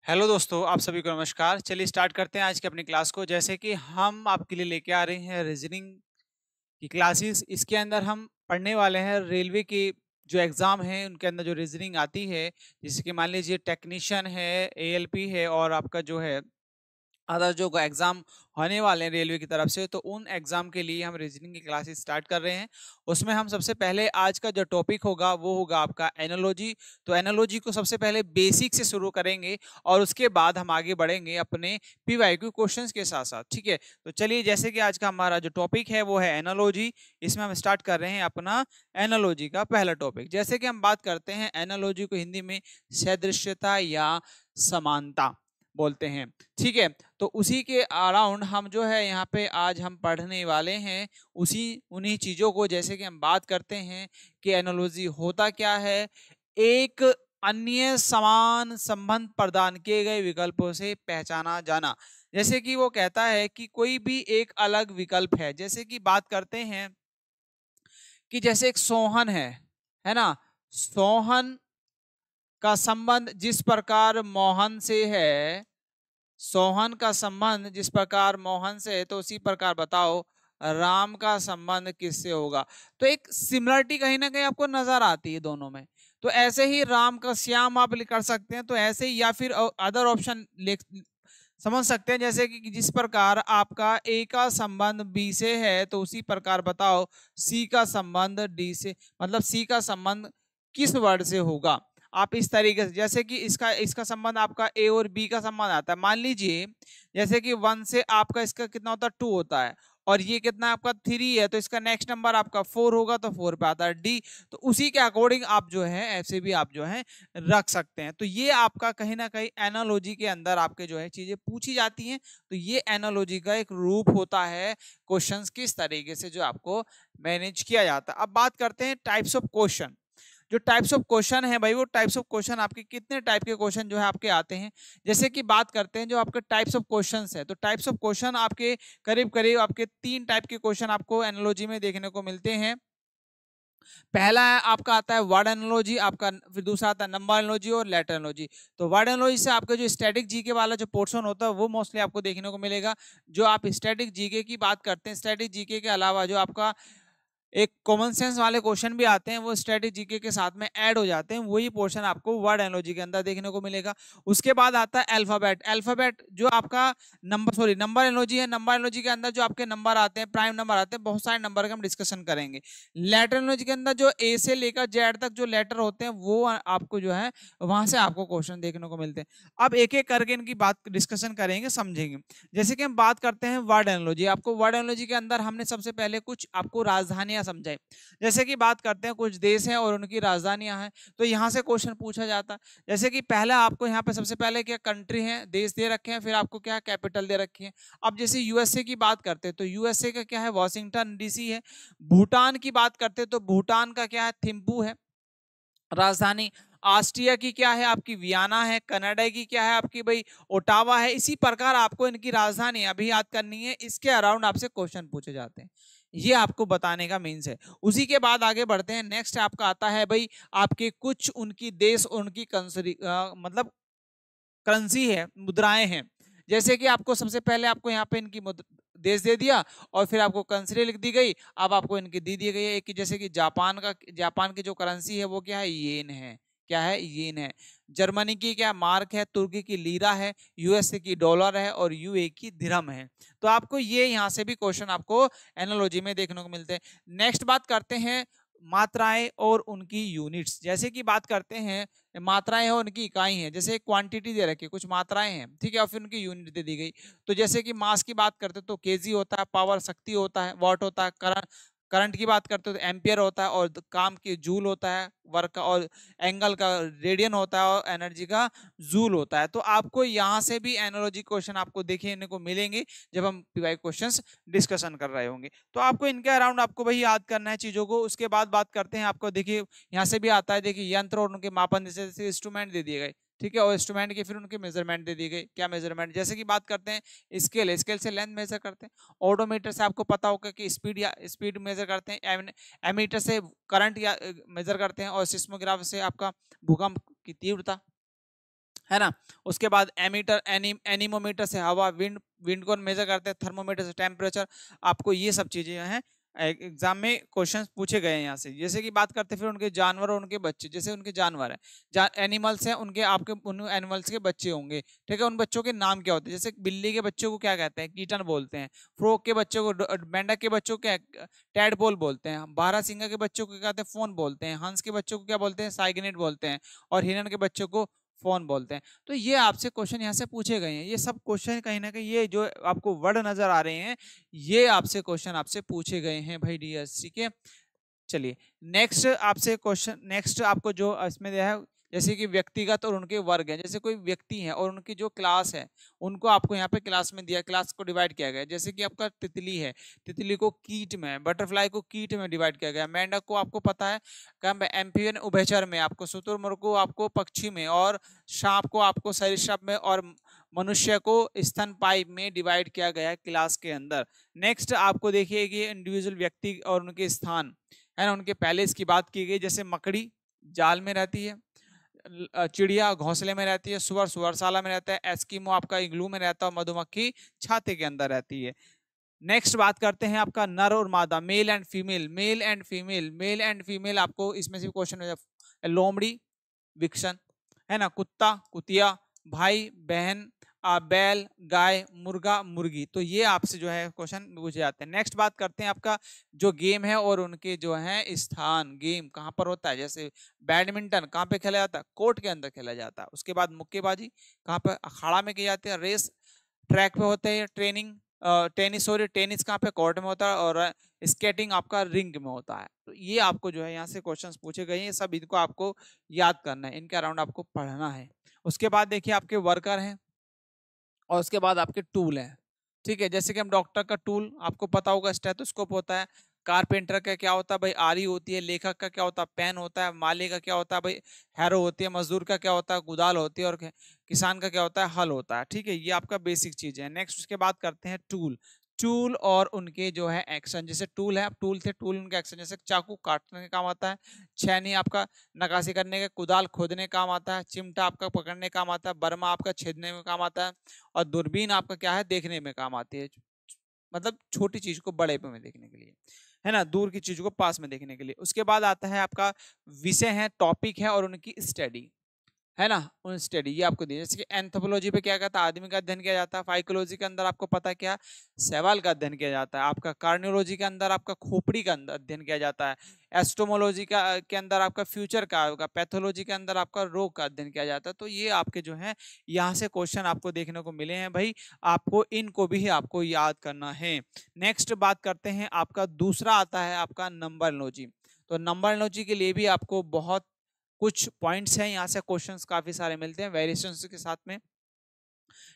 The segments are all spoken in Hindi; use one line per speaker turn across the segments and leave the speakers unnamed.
हेलो दोस्तों, आप सभी को नमस्कार। चलिए स्टार्ट करते हैं आज की अपनी क्लास को। जैसे कि हम आपके लिए लेके आ रहे हैं रीजनिंग की क्लासेस। इसके अंदर हम पढ़ने वाले हैं रेलवे के जो एग्ज़ाम हैं उनके अंदर जो रीजनिंग आती है। जैसे कि मान लीजिए टेक्नीशियन है, एएलपी है और आपका जो है अदर जो एग्ज़ाम होने वाले हैं रेलवे की तरफ से, तो उन एग्ज़ाम के लिए हम रीजनिंग की क्लासेस स्टार्ट कर रहे हैं। उसमें हम सबसे पहले आज का जो टॉपिक होगा वो होगा आपका एनालॉजी। तो एनालॉजी को सबसे पहले बेसिक से शुरू करेंगे और उसके बाद हम आगे बढ़ेंगे अपने पीवाईक्यू क्वेश्चंस के साथ-साथ, ठीक है? तो चलिए, जैसे कि आज का हमारा जो टॉपिक है वो है एनालॉजी। इसमें हम स्टार्ट कर रहे हैं अपना एनालॉजी का पहला टॉपिक। जैसे कि हम बात करते हैं एनालॉजी को हिंदी में सदृश्यता या समानता बोलते हैं, ठीक है? तो उसी के अराउंड हम जो है यहाँ पे आज हम पढ़ने वाले हैं उसी उन्हीं चीज़ों को। जैसे कि हम बात करते हैं कि एनालॉजी होता क्या है। एक अन्य समान संबंध प्रदान किए गए विकल्पों से पहचाना जाना। जैसे कि वो कहता है कि कोई भी एक अलग विकल्प है। जैसे कि बात करते हैं कि जैसे एक सोहन है ना? सोहन का संबंध जिस प्रकार मोहन से है, सोहन का संबंध जिस प्रकार मोहन से है, तो उसी प्रकार बताओ राम का संबंध किससे होगा। तो एक सिमिलरिटी कहीं ना कहीं आपको नजर आती है दोनों में। तो ऐसे ही राम का श्याम आप कर सकते हैं, तो ऐसे ही या फिर अदर ऑप्शन समझ सकते हैं। जैसे कि जिस प्रकार आपका ए का संबंध बी से है, तो उसी प्रकार बताओ सी का संबंध डी से, मतलब सी का संबंध किस वर्ड से होगा। आप इस तरीके से, जैसे कि इसका इसका संबंध आपका ए और बी का संबंध आता है। मान लीजिए जैसे कि 1 से आपका इसका कितना होता है 2 होता है, और ये कितना आपका 3 है, तो इसका नेक्स्ट नंबर आपका 4 होगा, तो 4 पे आता है डी। तो उसी के अकॉर्डिंग आप जो है ऐसे भी आप जो है रख सकते हैं। तो ये आपका कहीं ना कहीं एनालॉजी के अंदर आपके जो है चीजें पूछी जाती हैं। तो ये एनालॉजी का एक रूप होता है, क्वेश्चंस किस तरीके से जो आपको मैनेज किया जाता है। अब बात करते हैं टाइप्स ऑफ क्वेश्चन। जो टाइप्स ऑफ क्वेश्चन है भाई, वो टाइप्स ऑफ क्वेश्चन आपके कितने टाइप के क्वेश्चन जो है आपके आते हैं। जैसे कि बात करते हैं जो आपके टाइप्स ऑफ क्वेश्चंस है, तो टाइप्स ऑफ क्वेश्चन आपके करीब करीब आपके 3 टाइप के क्वेश्चन आपको एनालॉजी में देखने को मिलते हैं। पहला है आपका आता है वर्ड एनालॉजी, आपका फिर दूसरा आता है नंबर एनालॉजी और लेटर एनालॉजी। तो वर्ड एनालॉजी से आपका जो स्टैटिक जीके वाला जो पोर्शन होता है वो मोस्टली आपको देखने को मिलेगा। जो आप स्टैटिक जीके की बात करते हैं, स्टैटिक जीके के अलावा जो आपका एक कॉमन सेंस वाले क्वेश्चन भी आते हैं, वो स्टैटिक जीके के साथ में ऐड हो जाते हैं। वही पोर्शन आपको वर्ड एनालॉजी के अंदर देखने को मिलेगा। उसके बाद आता है अल्फाबेट। अल्फाबेट जो आपका नंबर एनालॉजी है। नंबर एनालॉजी के अंदर जो आपके नंबर आते हैं, प्राइम नंबर आते हैं, बहुत सारे नंबर का हम डिस्कशन करेंगे। लेटर एनालॉजी के अंदर जो ए से लेकर जेड तक जो लेटर होते हैं वो आपको जो है वहां से आपको क्वेश्चन देखने को मिलते हैं। अब एक एक करके इनकी बात डिस्कशन करेंगे, समझेंगे। जैसे कि हम बात करते हैं वर्ड एनालॉजी। आपको वर्ड एनालॉजी के अंदर हमने सबसे पहले कुछ आपको राजधानियां समझाई। जैसे कि बात करते हैं कुछ देश हैं और उनकी राजधानियां हैं, तो यहाँ से क्वेश्चन पूछा जाता है। जैसे कि पहला आपको यहाँ पे सबसे पहले क्या कंट्री है, देश दे रखे हैं, फिर आपको क्या कैपिटल दे रखी है। अब जैसे यूएसए की बात करते हैं, तो यूएसए का क्या है, वॉशिंगटन डीसी है। भूटान की बात करते हैं तो भूटान का क्या है, थिम्पू है राजधानी। ऑस्ट्रिया की क्या है आपकी, वियना है। कनाडा की क्या है आपकी भाई, ओटावा है। इसी प्रकार आपको इनकी राजधानी अभी याद करनी है। इसके अराउंड आपसे क्वेश्चन पूछे जाते हैं, ये आपको बताने का मीन्स है। उसी के बाद आगे बढ़ते हैं। नेक्स्ट आपका आता है भाई आपके कुछ उनकी देश, उनकी कंसरी मतलब करेंसी है, मुद्राएं हैं। जैसे कि आपको सबसे पहले आपको यहाँ पे इनकी देश दे दिया और फिर आपको करेंसी लिख दी गई। अब आपको इनकी दी गई है एक, जैसे कि जापान की जो करेंसी है वो क्या है, येन है। क्या है, येन है। जर्मनी की क्या, मार्क है। तुर्की की लीरा है। यूएसए की डॉलर है और यूए की दिरहम है। तो आपको ये यहाँ से भी क्वेश्चन आपको एनालॉजी में देखने को मिलते हैं। नेक्स्ट बात करते हैं मात्राएं और उनकी यूनिट्स। जैसे कि बात करते हैं मात्राएं हैं उनकी इकाई हैं। जैसे क्वांटिटी दे रखी है, कुछ मात्राएं हैं, ठीक है, और फिर उनकी यूनिट दे दी गई। तो जैसे कि मास की बात करते हैं तो केजी होता है, पावर शक्ति होता है, वॉट होता है, करंट करंट की बात करते हो तो एम्पियर होता है, और काम की जूल होता है, वर्क का, और एंगल का रेडियन होता है, और एनर्जी का जूल होता है। तो आपको यहाँ से भी एनालॉजी क्वेश्चन आपको देखने को मिलेंगे जब हम पीवाई क्वेश्चंस डिस्कशन कर रहे होंगे। तो आपको इनके अराउंड आपको वही याद करना है चीजों को। उसके बाद बात करते हैं आपको, देखिए यहाँ से भी आता है, देखिए यंत्र और उनके मापन, जैसे इंस्ट्रूमेंट दे दिए गए, ठीक है, और इंस्ट्रूमेंट के फिर उनके मेजरमेंट दे दिए गए। क्या मेजरमेंट, जैसे कि बात करते हैं स्केल, स्केल से लेंथ मेजर करते हैं। ऑडोमीटर से आपको पता होगा कि स्पीड या स्पीड मेजर करते हैं। एमीटर से करंट या मेजर करते हैं। और सिस्मोग्राफ से आपका भूकंप की तीव्रता। है ना। उसके बाद एमीटर एनीमोमीटर से हवा, विंड को मेजर करते हैं, थर्मोमीटर से टेम्परेचर। आपको ये सब चीजें जो हैं एग्जाम में क्वेश्चंस पूछे गए हैं यहाँ से। जैसे कि बात करते हैं फिर उनके जानवर और उनके बच्चे। जैसे उनके जानवर है, एनिमल्स हैं, उनके आपके उन एनिमल्स के बच्चे होंगे, ठीक है। उन बच्चों के नाम क्या होते हैं? जैसे बिल्ली के बच्चों को क्या कहते हैं? कीटन बोलते हैं। फ्रॉग के बच्चों को, मेंढक के बच्चों को क्या, टैडपोल बोलते हैं। बारहसिंगा के बच्चों को क्या कहते हैं? फोन बोलते हैं। हंस के बच्चों को क्या बोलते हैं? साइगनेट बोलते हैं। और हिरन के बच्चों को फोन बोलते हैं। तो ये आपसे क्वेश्चन यहाँ से पूछे गए हैं। ये सब क्वेश्चन कहीं ना कहीं ये जो आपको वर्ड नजर आ रहे हैं, ये आपसे क्वेश्चन आपसे पूछे गए हैं भाई डियर्स, ठीक है। चलिए नेक्स्ट आपसे क्वेश्चन, नेक्स्ट आपको जो इसमें दिया है, जैसे कि व्यक्तिगत और उनके वर्ग हैं। जैसे कोई व्यक्ति है और उनकी जो क्लास है, उनको आपको यहाँ पे क्लास में दिया, क्लास को डिवाइड किया गया है। जैसे कि आपका तितली है, तितली को कीट में, बटरफ्लाई को कीट में डिवाइड किया गया। मेंढक को आपको पता है कम एम्फिबियन उभयचर में, आपको शुतुरमुर्ग को आपको पक्षी में, और सांप को आपको सरीसृप में, और मनुष्य को स्तनपायी में डिवाइड किया गया है क्लास के अंदर। नेक्स्ट आपको देखिए कि इंडिविजुअल व्यक्ति और उनके स्थान है ना, उनके पैलेस की बात की गई। जैसे मकड़ी जाल में रहती है, चिड़िया घोंसले में रहती है, सुअर सुअरशाला में रहता है, एस्किमो आपका इग्लू में रहता है, मधुमक्खी छाते के अंदर रहती है। नेक्स्ट बात करते हैं आपका नर और मादा, male and female. Male and female, male and female आपको इसमें से क्वेश्चन हो जाए। लोमड़ी विक्सन, है ना, कुत्ता कुतिया, भाई बहन, बैल गाय, मुर्गा मुर्गी। तो ये आपसे जो है क्वेश्चन पूछे जाते हैं। नेक्स्ट बात करते हैं आपका जो गेम है और उनके जो है स्थान, गेम कहाँ पर होता है। जैसे बैडमिंटन कहाँ पे खेला जाता है? कोर्ट के अंदर खेला जाता है। उसके बाद मुक्केबाजी कहाँ पे? अखाड़ा में की जाती है। रेस ट्रैक पे होते हैं। ट्रेनिंग टेनिस हो रही, टेनिस कहाँ पे? कोर्ट में होता है। और स्केटिंग आपका रिंग में होता है। तो ये आपको जो है यहाँ से क्वेश्चंस पूछे गए हैं, सब इनको आपको याद करना है, इनके अराउंड आपको पढ़ना है। उसके बाद देखिए आपके वर्कर हैं और उसके बाद आपके टूल हैं, ठीक है। जैसे कि हम डॉक्टर का टूल आपको पता होगा, स्टेथोस्कोप होता है। कारपेंटर का क्या होता है भाई? आरी होती है। लेखक का क्या होता है? पेन होता है। माली का क्या होता है भाई? हैरो होती है। मजदूर का क्या होता है? कुदाल होती है। और किसान का क्या होता है? हल होता है, ठीक है। ये आपका बेसिक चीज है। नेक्स्ट उसके बाद करते हैं टूल। टूल और उनके जो है एक्शन। जैसे टूल है, टूल थे, टूल उनके एक्शन। जैसे चाकू काटने का काम आता है, छेनी आपका नकाशी करने का, कुदाल खोदने का काम आता है, चिमटा आपका पकड़ने का काम आता है, बर्मा आपका छेदने में काम आता है, और दूरबीन आपका क्या है? देखने में काम आती है। मतलब छोटी चीज को बड़े में देखने के लिए, है ना, दूर की चीज को पास में देखने के लिए। उसके बाद आता है आपका विषय है, टॉपिक है और उनकी स्टडी, है ना, उन स्टडी। ये आपको दिया। जैसे कि एंथ्रोपोलॉजी पे क्या कहता है? आदमी का अध्ययन किया जाता है। फाइकोलॉजी के अंदर आपको पता है क्या? सवाल का अध्ययन किया जाता है। आपका कार्डियोलॉजी के अंदर आपका खोपड़ी का अंदर अध्ययन किया जाता है। एस्टोमोलॉजी का के अंदर आपका फ्यूचर का होगा। पैथोलॉजी के अंदर आपका रोग का अध्ययन किया जाता है। तो ये आपके जो है यहाँ से क्वेश्चन आपको देखने को मिले हैं भाई, आपको इनको भी आपको याद करना है। नेक्स्ट बात करते हैं, आपका दूसरा आता है आपका नंबरलॉजी। तो नंबरलॉजी के लिए भी आपको बहुत कुछ पॉइंट्स हैं, यहाँ से क्वेश्चंस काफी सारे मिलते हैं वेरिएशंस के साथ में,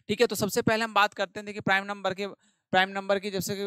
ठीक है। तो सबसे पहले हम बात करते हैं, देखिए प्राइम नंबर की। जैसे कि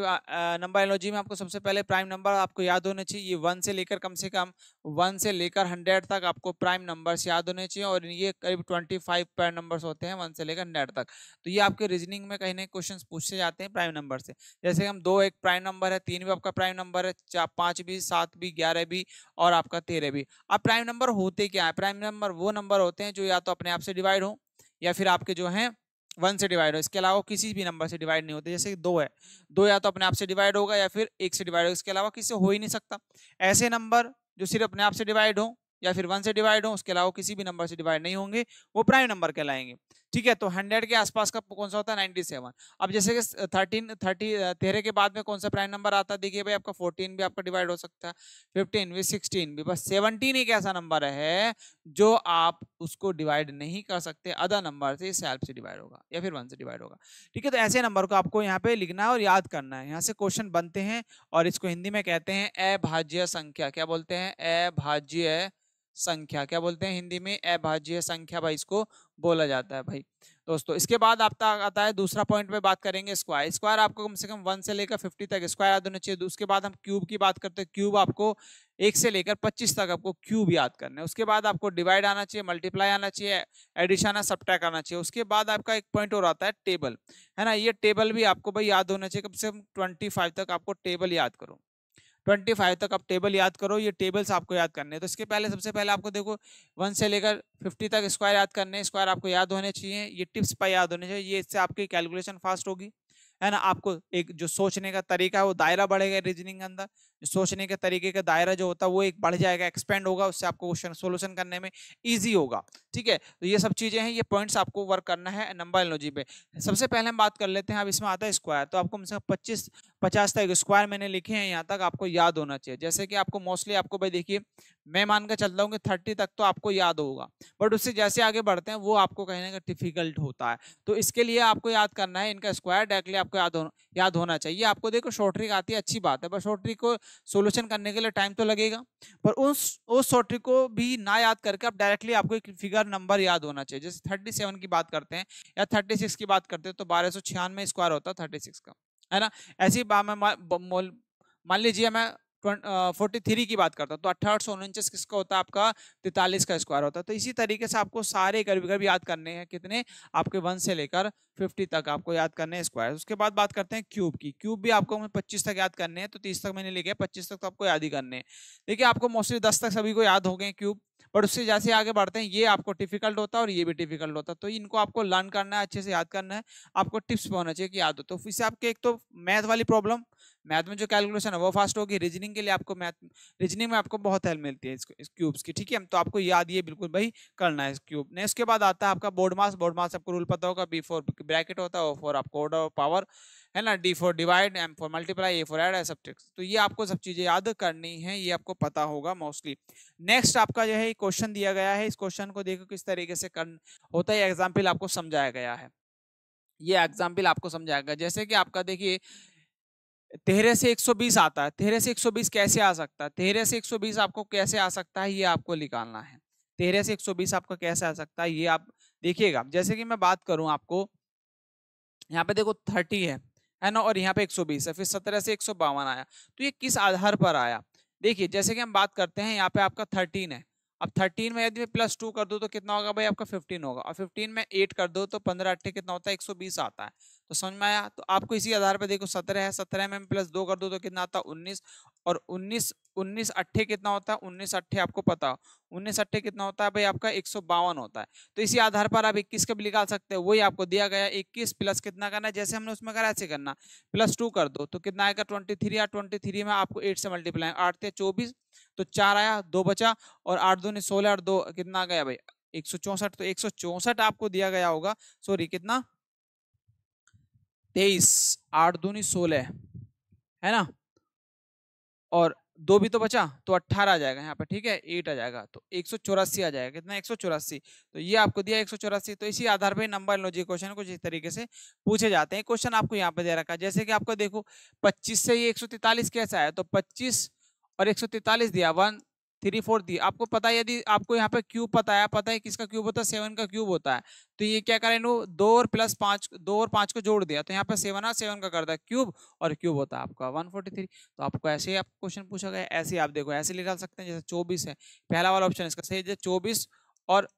नंबर एलॉजी में आपको सबसे पहले प्राइम नंबर आपको याद होने चाहिए। ये 1 से लेकर कम से कम 1 से लेकर 100 तक आपको प्राइम नंबर्स याद होने चाहिए। और ये करीब 25 प्राइम नंबर्स होते हैं 1 से लेकर 100 तक। तो ये आपके रीजनिंग में कहीं ना क्वेश्चन पूछे जाते हैं प्राइम नंबर से। जैसे हम 2 एक प्राइम नंबर है, 3 भी आपका प्राइम नंबर है, 5 भी, 7 भी, 11 भी, और आपका 13 भी। अब प्राइम नंबर होते क्या है? प्राइम नंबर वो नंबर होते हैं जो या तो अपने आप से डिवाइड हो, या फिर आपके जो है 1 से डिवाइड हो। इसके अलावा किसी भी नंबर से डिवाइड नहीं होते। जैसे कि 2 है, 2 या तो अपने आप से डिवाइड होगा या फिर 1 से डिवाइड होगा, इसके अलावा किसी से हो ही नहीं सकता। ऐसे नंबर जो सिर्फ अपने आप से डिवाइड हो या फिर 1 से डिवाइड हो, उसके अलावा किसी भी नंबर से डिवाइड नहीं होंगे, वो प्राइम नंबर कहलाएंगे, ठीक है। तो 100 के आसपास का कौन सा होता है? 97। अब जैसे कि 13 के बाद में कौन सा प्राइम नंबर आता है? देखिए भाई, आपका 14 भी आपका डिवाइड हो सकता है, 15 भी, 16 भी। बस 17 एक ऐसा नंबर है जो आप उसको डिवाइड नहीं कर सकते अदर नंबर से, सेल्फ से डिवाइड होगा या फिर 1 से डिवाइड होगा, ठीक है। तो ऐसे नंबर को आपको यहाँ पे लिखना है और याद करना है। यहाँ से क्वेश्चन बनते हैं और इसको हिंदी में कहते हैं अभाज्य संख्या। क्या बोलते हैं? अभाज्य संख्या। क्या बोलते हैं हिंदी में? अभाज्य संख्या भाई इसको बोला जाता है भाई दोस्तों। इसके बाद आपका आता है दूसरा पॉइंट में बात करेंगे स्क्वायर। स्क्वायर आपको कम से कम 1 से लेकर 50 तक स्क्वायर याद होने चाहिए। उसके बाद हम क्यूब की बात करते हैं। क्यूब आपको 1 से लेकर 25 तक आपको क्यूब याद करना है। उसके बाद आपको डिवाइड आना चाहिए, मल्टीप्लाई आना चाहिए, एडिशन सब्ट्रैक्ट आना चाहिए। उसके बाद आपका एक पॉइंट और आता है टेबल, है ना। ये टेबल भी आपको भाई याद होना चाहिए, कम से कम 25 तक आपको टेबल याद करो। 25 तक आप टेबल याद करो, ये टेबल्स आपको याद करने हैं। तो इसके पहले सबसे पहले आपको देखो 1 से लेकर 50 तक स्क्वायर याद करने हैं, स्क्वायर आपको याद होने चाहिए, ये टिप्स पर याद होने चाहिए, ये इससे आपकी कैलकुलेशन फास्ट होगी, है ना। आपको एक जो सोचने का तरीका है वो दायरा बढ़ेगा रीजनिंग के अंदर, जो सोचने के तरीके का दायरा जो होता है वो एक बढ़ जाएगा, एक्सपेंड होगा, उससे आपको क्वेश्चन सोल्यूशन करने में इजी होगा, ठीक है। तो ये सब चीजें हैं, ये पॉइंट्स आपको वर्क करना है नंबर एनालॉजी पे। सबसे पहले हम बात कर लेते हैं, अब इसमें आता है स्क्वायर, तो आपको 50 तक स्क्वायर मैंने लिखे हैं यहाँ तक, आपको याद होना चाहिए। जैसे कि आपको मोस्टली आपको भाई देखिए, मैं मान कर चलता हूँ कि 30 तक तो आपको याद होगा, बट उससे जैसे आगे बढ़ते हैं वो आपको कहीं ना कहीं डिफिकल्ट होता है। तो इसके लिए आपको याद करना है इनका स्क्वायर, डायरेक्टली आपको याद होना चाहिए। आपको देखो शॉर्ट ट्रिक आती है, अच्छी बात है, पर शॉर्ट ट्रिक को सोल्यूशन करने के लिए टाइम तो लगेगा, पर उस शॉर्ट ट्रिक को भी ना याद करके आप डायरेक्टली आपको एक फिगर नंबर याद होना चाहिए। जैसे 37 की बात करते हैं या 36 की बात करते हैं, तो 1296 स्क्वायर होता है 36 का, है ना। ऐसी बात में मान लीजिए मैं 43 की बात करता हूँ, तो 6849 किसका होता है आपका 43 का स्क्वायर होता है। तो इसी तरीके से आपको सारे कर्व याद करने हैं, कितने आपके 1 से लेकर 50 तक आपको याद करने हैं स्क्वायर। उसके बाद बात करते हैं क्यूब की, क्यूब भी आपको 25 तक याद करने हैं, तो 30 तक मैंने लिखे, 25 तक तो आपको याद ही करने हैं। देखिए आपको मोस्टली 10 तक सभी को याद हो गए क्यूब, बट उससे जैसे आगे बढ़ते हैं ये आपको डिफिकल्ट होता है और ये भी डिफिकल्ट होता है, तो इनको आपको लर्न करना है, अच्छे से याद करना है, आपको टिप्स पे होना चाहिए कि याद हो। तो इससे आपके एक तो मैथ वाली प्रॉब्लम, मैथ में जो कैलकुलेशन है वो फास्ट होगी, रीजनिंग के लिए आपको रीजनिंग में आपको बहुत हेल्प मिलती है इस क्यूब्स की, ठीक है। तो आपको याद ये बिल्कुल भाई करना है इस क्यूब ने। उसके बाद आता है आपका बोर्ड मास, बोर्ड मास आपको रूल पता होगा, B4 ब्रैकेट होता है, O4 आपको ऑर्डर पावर, है ना, D4 divide, M4 multiply, A4 add, subtract. तो ये आपको सब चीजें याद करनी है, ये आपको पता होगा मोस्टली। नेक्स्ट आपका जो है क्वेश्चन दिया गया है, इस क्वेश्चन को देखो किस तरीके से होता है, एग्जाम्पल आपको समझाया गया है, ये एग्जाम्पल आपको समझाया गया। जैसे कि आपका देखिए 13 से 120 आता है, 13 से 120 कैसे आ सकता है, 13 से 120 आपको कैसे आ सकता है ये आपको निकालना है। 13 से 120 आपका कैसे आ सकता है ये आप देखिएगा। जैसे कि मैं बात करूं आपको, यहाँ पे देखो 30 है ना, और यहाँ पे 120 है, फिर 17 से 152 आया, तो ये किस आधार पर आया। देखिए जैसे कि हम बात करते हैं, यहाँ पे आपका 13 है, अब 13 में यदि मैं +2 कर दूं तो कितना होगा भाई आपका 15 होगा, और 15 में 8 कर दो तो 15 8 कितना होता है 120 आता है। तो समझ में आया। तो आपको इसी आधार पर देखो 17 है, 17 में +2 कर दो तो कितना आता है 19, और 19 अट्ठे कितना होता है 19 अट्ठे आपको पता, 19 अट्ठे कितना होता है भाई आपका 152 होता है। तो इसी आधार पर आप 21 का भी निकाल सकते हैं, वही आपको दिया गया 21 प्लस कितना करना है, जैसे हमने उसमें करा ऐसे करना, +2 कर दो तो कितना आएगा 23, या 23 में आपको 8 से मल्टीप्लाई, 8 थे 24, तो 4 आया, 2 बचा, और 8 दूनी 16, और 2 कितना आ गया भाई 164। तो 164 आपको दिया गया होगा, सॉरी कितना 23, 8 दूनी 16, है ना, और 2 भी तो बचा, तो 18 आ जाएगा यहाँ पे, ठीक है 8 आ जाएगा, तो 184 आ जाएगा, कितना 184। तो ये आपको दिया 184। तो इसी आधार पे नंबर एनालॉजी क्वेश्चन कुछ इस तरीके से पूछे जाते हैं। क्वेश्चन आपको यहाँ पे दे रखा है, जैसे कि आपको देखो 25 से ये 143 कैसा है, तो 25 और 143 दिया, 134 दी, आपको पता है, यदि आपको यहाँ पे क्यूब पता है किसका क्यूब होता है 7 का क्यूब होता है, तो ये क्या करें 2 और +5, 2 और 5 को जोड़ दिया, तो यहाँ पे 7 और 7 का करता है क्यूब, और क्यूब होता है आपका 143। तो आपको ऐसे ही आपको क्वेश्चन पूछा गया, ऐसे ही आप देखो ऐसे निकाल सकते हैं, जैसे 24 है, पहला वाला ऑप्शन इसका सही है, 24 और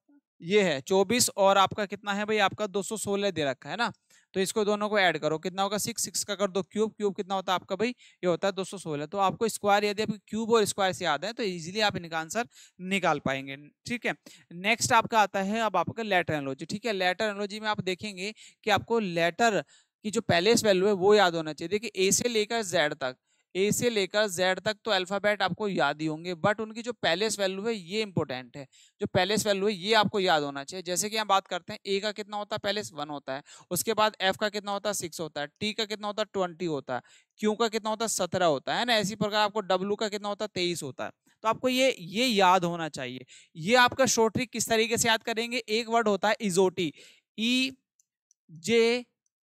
ये है 24, और आपका कितना है भाई आपका 216 दे रखा है ना, तो इसको दोनों को ऐड करो, कितना होगा 6, 6 का कर दो क्यूब, क्यूब कितना होता है आपका भाई ये होता है 216। तो आपको स्क्वायर, यदि आपको क्यूब और स्क्वायर से याद है तो इजीली आप इनका आंसर निकाल पाएंगे, ठीक है। नेक्स्ट आपका आता है अब आपका लेटर एनालॉजी, ठीक है। लेटर एनालॉजी में आप देखेंगे कि आपको लेटर की जो पहलेस वैल्यू है वो याद होना चाहिए। देखिए ए से लेकर जेड तक, ए से लेकर जेड तक तो अल्फाबेट आपको याद ही होंगे, बट उनकी जो पहलेस वैल्यू है ये इंपॉर्टेंट है, जो पहलेस वैल्यू है ये आपको याद होना चाहिए। जैसे कि हम बात करते हैं ए का कितना होता है पहलेस 1 होता है, उसके बाद एफ का कितना होता है 6 होता है, टी का कितना होता है 20 होता है, क्यू का कितना होता है 17 होता है ना, इसी प्रकार आपको डब्ल्यू का कितना होता है 23 होता है। तो आपको ये याद होना चाहिए। ये आपका शॉर्ट ट्रिक किस तरीके से याद करेंगे, एक वर्ड होता है इजोटी, ई जे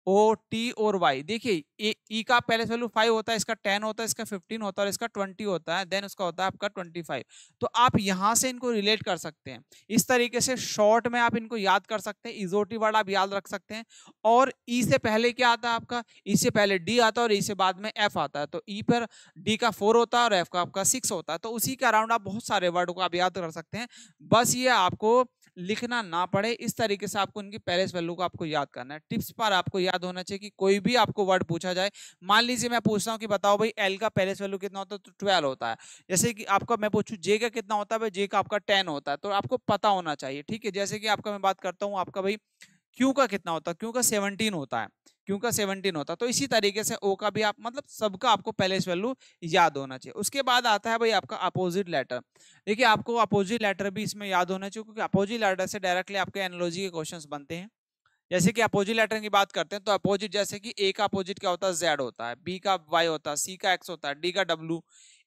ओ टी और वाई। देखिए ई का पहले वैल्यू 5 होता है, इसका 10 होता है, इसका 15 होता है, और इसका 20 होता है, देन उसका होता है आपका 25। तो आप यहां से इनको रिलेट कर सकते हैं, इस तरीके से शॉर्ट में आप इनको याद कर सकते हैं। इजोटी वर्ड आप याद रख सकते हैं। और ई से पहले क्या आता है आपका, ई से पहले डी आता है, और ई से बाद में एफ आता है, तो ई पर डी का 4 होता है और एफ का आपका 6 होता है। तो उसी के अराउंड आप बहुत सारे वर्ड को आप याद कर सकते हैं। बस ये आपको लिखना ना पड़े, इस तरीके से आपको इनकी पेरिस वैल्यू को आपको याद करना है। टिप्स पर आपको याद होना चाहिए कि कोई भी आपको वर्ड पूछा जाए, मान लीजिए मैं पूछता हूँ कि बताओ भाई एल का पेरिस वैल्यू कितना होता है, तो 12 होता है। जैसे कि आपका मैं पूछूं जे का कितना होता है, भाई जे का आपका 10 होता है, तो आपको पता होना चाहिए, ठीक है। जैसे कि आपका मैं बात करता हूँ आपका भाई क्यू का कितना होता है, क्यू का 17 होता है, क्यू का 17 होता है। तो इसी तरीके से ओ का भी आप मतलब सबका आपको पेरिस वैल्यू याद होना चाहिए। उसके बाद आता है भाई आपका अपोजिट लेटर। देखिए आपको अपोजिट लेटर भी इसमें याद होना चाहिए, क्योंकि अपोजिट लेटर से डायरेक्टली आपके एनालॉजी के क्वेश्चंस बनते हैं। जैसे कि अपोजिट लेटर की बात करते हैं, तो अपोजिट जैसे कि ए का अपोजिट क्या होता है, जेड होता है, बी का वाई होता है, सी का एक्स होता है, डी का डब्ल्यू,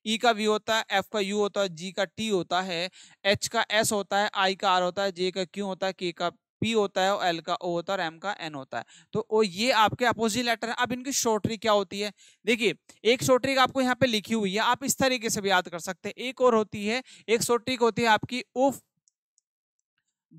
ई का वी होता है, एफ का यू होता है, जी का टी होता है, एच का एस होता है, आई का आर होता है, जे का क्यू होता है, के का पी होता है, और एल का ओ होता है, और एम का एन होता है। तो ये आपके अपोजिट लेटर है। अब इनकी शॉर्ट ट्रिक क्या होती है, देखिए एक शॉर्ट ट्रिक आपको यहाँ पे लिखी हुई है, आप इस तरीके से भी याद कर सकते हैं। एक और होती है, एक शॉर्ट ट्रिक होती है आपकी उफ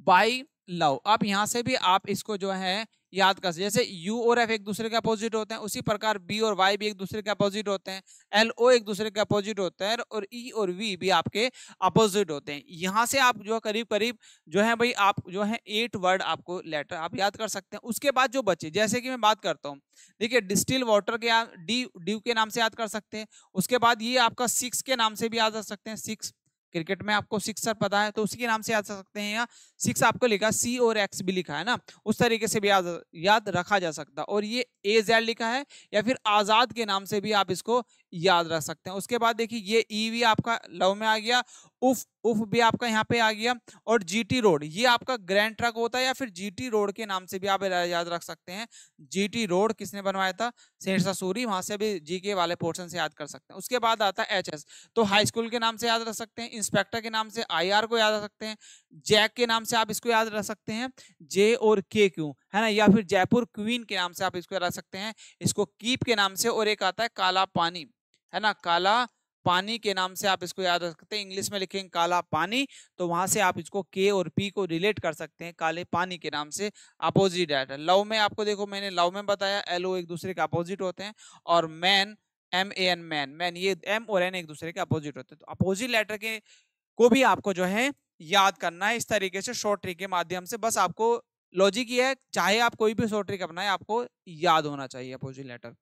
बाई लव। आप यहां से भी आप इसको जो है याद कर सकते, जैसे यू और एफ एक दूसरे के अपोजिट होते हैं, उसी प्रकार बी और वाई भी एक दूसरे के अपोजिट होते हैं, एल ओ एक दूसरे के अपोजिट होते हैं, और ई और वी भी आपके अपोजिट होते हैं। यहां से आप जो करीब करीब जो है भाई आप जो है 8 वर्ड आपको लेटर आप याद कर सकते हैं। उसके बाद जो बचे, जैसे कि मैं बात करता हूँ, देखिए डिस्टिल वाटर के डी ड्यू के नाम से याद कर सकते हैं। उसके बाद ये आपका सिक्स के नाम से भी याद कर सकते हैं, सिक्स क्रिकेट में आपको सिक्सर पता है, तो उसी के नाम से याद कर सकते हैं। या सिक्स आपको लिखा, सी और एक्स भी लिखा है ना, उस तरीके से भी याद रखा जा सकता है। और ये ए जेड लिखा है, या फिर आजाद के नाम से भी आप इसको याद रख सकते हैं। उसके बाद देखिए ये ई भी आपका लव में आ गया, उफ उफ भी आपका यहाँ पे आ गया, और जीटी रोड ये आपका ग्रैंड ट्रक होता है, या फिर जीटी रोड के नाम से भी आप याद रख सकते हैं। जीटी रोड किसने बनवाया था, शेरशाह सूरी, वहां से भी जीके वाले पोर्शन से याद कर सकते हैं। उसके बाद आता है एचएस, तो हाई स्कूल के नाम से याद रख सकते हैं, इंस्पेक्टर के नाम से आईआर को याद रख सकते हैं, जैक के नाम से आप इसको याद रख सकते हैं, जे और के क्यू है ना, या फिर जयपुर क्वीन के नाम से आप इसको याद रख सकते हैं, इसको कीप के नाम से, और एक आता है काला पानी है ना, काला पानी के नाम से आप इसको याद रख सकते हैं। इंग्लिश में लिखेंगे काला पानी, तो वहां से आप इसको के और पी को रिलेट कर सकते हैं काले पानी के नाम से। अपोजिट है लव में, आपको देखो मैंने लव में बताया एलओ एक दूसरे के अपोजिट होते हैं, और man M A N man man ये एम और एन एक दूसरे के अपोजिट होते हैं। तो अपोजिट लेटर के को भी आपको जो है याद करना है इस तरीके से शॉर्ट ट्रिक के माध्यम से। बस आपको लॉजिक ये है, चाहे आप कोई भी शॉर्ट ट्रिक अपनाए आपको याद होना चाहिए अपोजिट लेटर,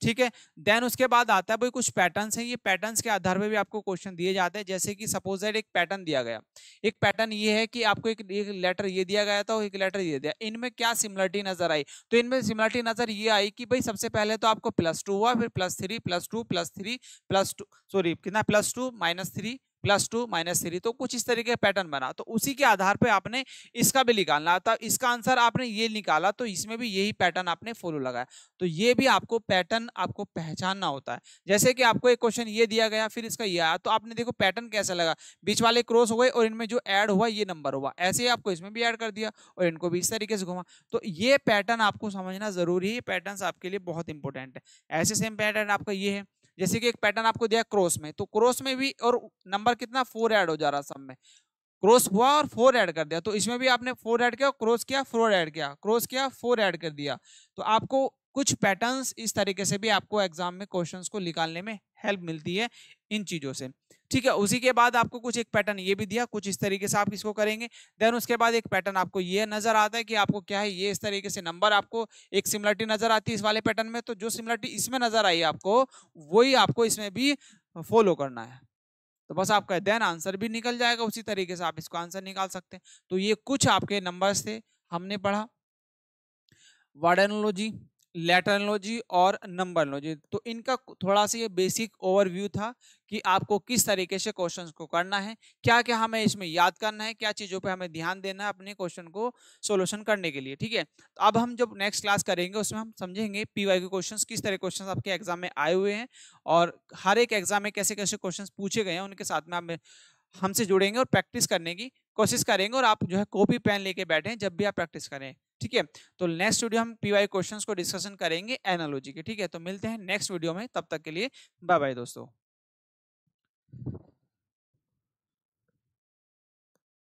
ठीक है। देन उसके बाद आता है भाई कुछ पैटर्न्स हैं, ये पैटर्न्स के आधार पे भी आपको क्वेश्चन दिए जाते हैं। जैसे कि सपोज दैट एक पैटर्न दिया गया, एक पैटर्न ये है कि आपको एक लेटर ये दिया गया था और एक लेटर ये दिया, इनमें क्या सिमिलरिटी नजर आई, तो इनमें सिमिलरिटी नजर ये आई कि भाई सबसे पहले तो आपको +2 हुआ, फिर +3 +2 +3 +2 सॉरी कितना +2 -3 +2 -3, तो कुछ इस तरीके का पैटर्न बना। तो उसी के आधार पे आपने इसका भी निकालना था, इसका आंसर आपने ये निकाला, तो इसमें भी यही पैटर्न आपने फॉलो लगाया। तो ये भी आपको पैटर्न आपको पहचानना होता है। जैसे कि आपको एक क्वेश्चन ये दिया गया, फिर इसका ये आया, तो आपने देखो पैटर्न कैसा लगा, बीच वाले क्रॉस हो गए और इनमें जो ऐड हुआ ये नंबर हुआ, ऐसे ही आपको इसमें भी ऐड कर दिया और इनको भी इस तरीके से घुमा। तो ये पैटर्न आपको समझना जरूरी है, पैटर्न आपके लिए बहुत इंपॉर्टेंट है। ऐसे सेम पैटर्न आपका ये है, जैसे कि एक पैटर्न आपको दिया क्रॉस में, तो क्रॉस में भी और नंबर कितना 4 ऐड हो जा रहा सब में, क्रॉस हुआ और 4 ऐड कर दिया, तो इसमें भी आपने 4 ऐड किया, क्रॉस किया 4 ऐड किया, क्रॉस किया 4 ऐड कर दिया। तो आपको कुछ पैटर्न्स इस तरीके से भी आपको एग्जाम में क्वेश्चंस को निकालने में हेल्प मिलती है इन चीजों से, ठीक है। उसी के बाद आपको कुछ एक पैटर्न ये भी दिया, कुछ इस तरीके से आप इसको करेंगे। देन उसके बाद एक पैटर्न आपको ये नजर आता है कि आपको क्या है, ये इस तरीके से नंबर आपको एक सिमिलरिटी नजर आती है इस वाले पैटर्न में, तो जो सिमिलरिटी इसमें नजर आई आपको वही आपको इसमें भी फॉलो करना है। तो बस आपका देन आंसर भी निकल जाएगा, उसी तरीके से आप इसको आंसर निकाल सकते हैं। तो ये कुछ आपके नंबर्स थे, हमने पढ़ा वर्ड एनोलॉजी, लेटर एनोलॉजी और नंबर एनोलॉजी। तो इनका थोड़ा सा ये बेसिक ओवरव्यू था कि आपको किस तरीके से क्वेश्चंस को करना है, क्या क्या हमें इसमें याद करना है, क्या चीज़ों पे हमें ध्यान देना है अपने क्वेश्चन को सॉल्यूशन करने के लिए, ठीक है। तो अब हम जब नेक्स्ट क्लास करेंगे उसमें हम समझेंगे पीवाई के क्वेश्चंस किस तरह क्वेश्चंस आपके एग्जाम में आए हुए हैं, और हर एक एग्जाम में कैसे कैसे क्वेश्चंस पूछे गए हैं, उनके साथ में आप हमसे जुड़ेंगे और प्रैक्टिस करने की कोशिश करेंगे, और आप जो है कॉपी पेन लेके बैठे जब भी आप प्रैक्टिस करें, ठीक है। तो नेक्स्ट वीडियो हम पीवाई क्वेश्चंस को डिस्कशन करेंगे एनालॉजी के, ठीक है। तो मिलते हैं नेक्स्ट वीडियो में, तब तक के लिए बाय बाय दोस्तों।